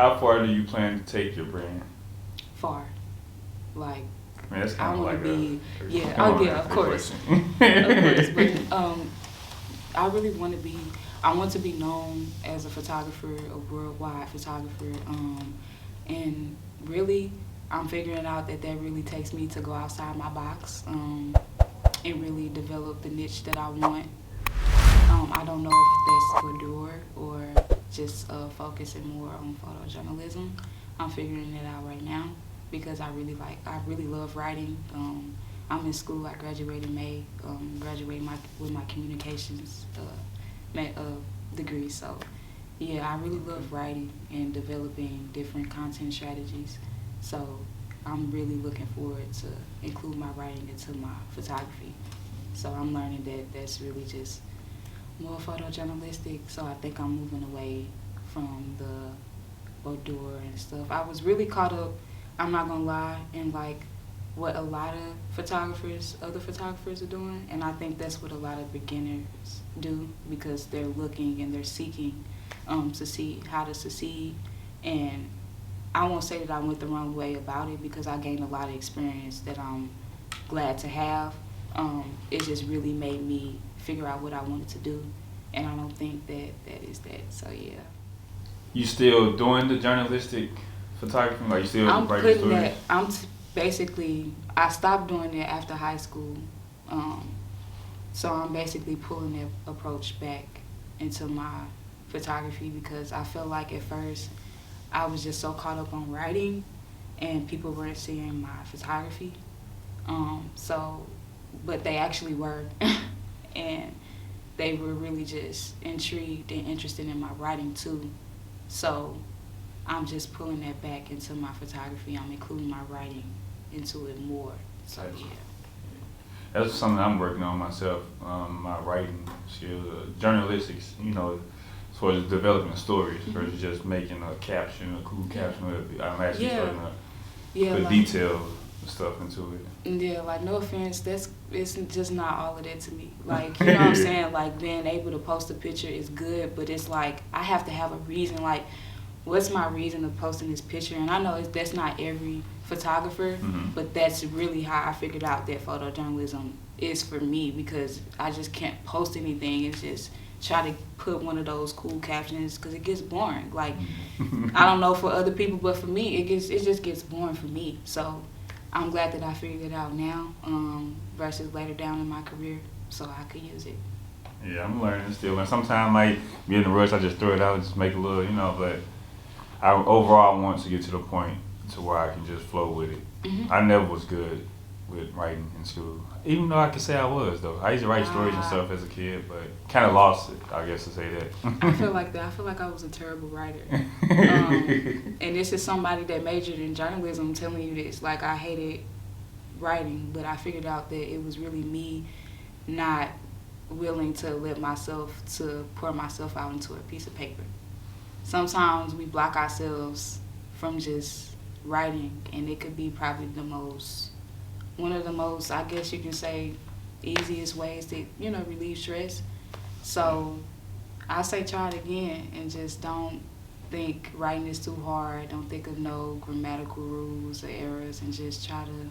How far do you plan to take your brand? Far. Like, Man, that's I kind of want to like be, yeah, come on, of course. Of Of course, but I really want to be, I want to be known as a photographer, a worldwide photographer, and really, I'm figuring out that really takes me to go outside my box, and really develop the niche that I want. I don't know if that's boudoir or just focusing more on photojournalism. I'm figuring it out right now because I really love writing. I'm in school. I graduated in May. Graduating with my communications degree. So, yeah, I really love writing and developing different content strategies. So, I'm really looking forward to include my writing into my photography. So I'm learning that that's really just more photojournalistic. So I think I'm moving away from the boudoir and stuff. I was really caught up, I'm not gonna lie, in like what a lot of other photographers are doing, and I think that's what a lot of beginners do because they're looking and they're seeking to see how to succeed. And I won't say that I went the wrong way about it because I gained a lot of experience that I'm glad to have. It just really made me figure out what I wanted to do, and I don't think that is that. So yeah. You still doing the journalistic photography? Like you still writing stories? Basically, I stopped doing that after high school. So I'm basically pulling that approach back into my photography because I felt like at first I was just so caught up on writing and people weren't seeing my photography. But they actually were. And they were really just intrigued and interested in my writing too. So I'm just pulling that back into my photography. I'm including my writing into it more. So yeah. That's something I'm working on myself, my writing skills, journalistics, as far as developing stories versus just making a caption, a cool caption. I'm actually starting to put details and stuff into it. Yeah, like no offense, it's just not all of that to me. Like, you know what I'm saying? Like being able to post a picture is good, but it's like I have to have a reason. Like, what's my reason of posting this picture? And I know that's not every photographer, but that's really how I figured out that photojournalism is for me because I just can't post anything. It's just try to put one of those cool captions because it gets boring. Like, I don't know for other people, but for me, it just gets boring for me. So I'm glad that I figured it out now versus later down in my career so I could use it. Yeah, I'm learning still. And sometimes I might be in a rush, I just throw it out and just make a little, but overall I want to get to the point to where I can just flow with it. I never was good with writing in school. Even though I could say I was, though. I used to write stories and stuff as a kid, but kind of lost it, I guess, to say that. I feel like that. I feel like I was a terrible writer. And this is somebody that majored in journalism telling you this. Like, I hated writing, but I figured out that it was really me not willing to pour myself out into a piece of paper. Sometimes we block ourselves from just writing, and it could be probably one of the most, I guess you can say, easiest ways to, relieve stress. So I say try it again and just don't think writing is too hard. Don't think of no grammatical rules or errors and just try to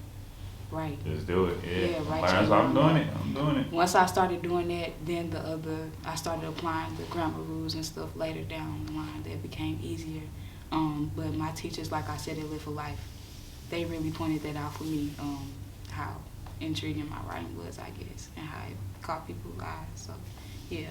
write. Just do it. Yeah, write. I'm doing it. Once I started doing that, then I started applying the grammar rules and stuff later down the line. That became easier. But my teachers, like I said, they live for life. They really pointed that out for me, how intriguing my writing was, I guess, and how it caught people's eyes. So, yeah.